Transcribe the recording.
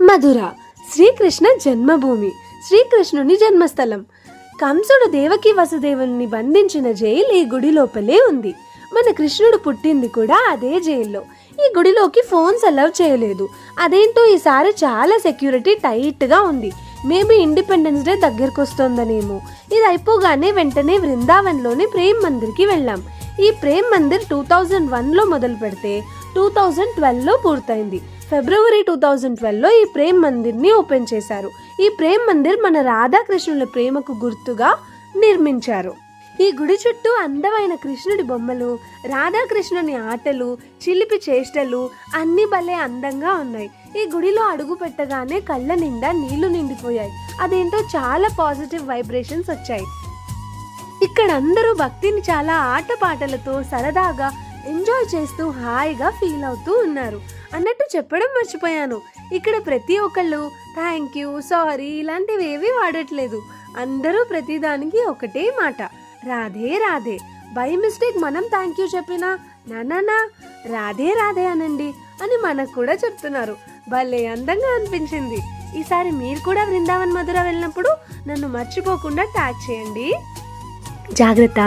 మధుర శ్రీకృష్ణ జన్మభూమి, శ్రీకృష్ణుని జన్మస్థలం. కంసుడు దేవకి వసుదేవుని బంధించిన జైలు ఈ గుడి లోపలే ఉంది. మన కృష్ణుడు పుట్టింది కూడా అదే జైల్లో. ఈ గుడిలోకి ఫోన్స్ అలౌ చేయలేదు. అదేంటో ఈసారి చాలా సెక్యూరిటీ టైట్గా ఉంది. మేబీ ఇండిపెండెన్స్ డే దగ్గరకు వస్తుందనేమో. ఇది అయిపోగానే వెంటనే బృందావన్లోని ప్రేమ్ మందిర్కి వెళ్ళాం. ఈ ప్రేమ్ మందిర్ 2001లో మొదలు పెడితే 2012లో పూర్తయింది. ఫిబ్రవరి 2012లో ఈ ప్రేమ్ మందిర్ని ఓపెన్ చేశారు. ఈ ప్రేమ్ మందిర్ మన రాధాకృష్ణుల ప్రేమకు గుర్తుగా నిర్మించారు. ఈ గుడి చుట్టూ అందమైన కృష్ణుడి బొమ్మలు, రాధాకృష్ణుని ఆటలు, చిలిపి చేష్టలు అన్ని భలే అందంగా ఉన్నాయి. ఈ గుడిలో అడుగు పెట్టగానే కళ్ళ నిండా నీళ్లు నిండిపోయాయి. అదేంటో చాలా పాజిటివ్ వైబ్రేషన్స్ వచ్చాయి. ఇక్కడ అందరూ భక్తిని చాలా ఆటపాటలతో సరదాగా ఎంజాయ్ చేస్తూ హాయిగా ఫీల్ అవుతూ ఉన్నారు. అన్నట్టు చెప్పడం మర్చిపోయాను, ఇక్కడ ప్రతి ఒక్కళ్ళు థ్యాంక్ యూ, సారీ ఇలాంటివి ఏవి వాడట్లేదు. అందరూ ప్రతిదానికి ఒకటే మాట, రాధే రాధే. బై మిస్టేక్ మనం థ్యాంక్ యూ చెప్పినా నా రాధే రాధే అనండి అని మనకు కూడా చెప్తున్నారు. భలే అందంగా అనిపించింది. ఈసారి మీరు కూడా బృందావన్ మధుర వెళ్ళినప్పుడు నన్ను మర్చిపోకుండా ట్యాగ్ చేయండి. జాగ్రత్త.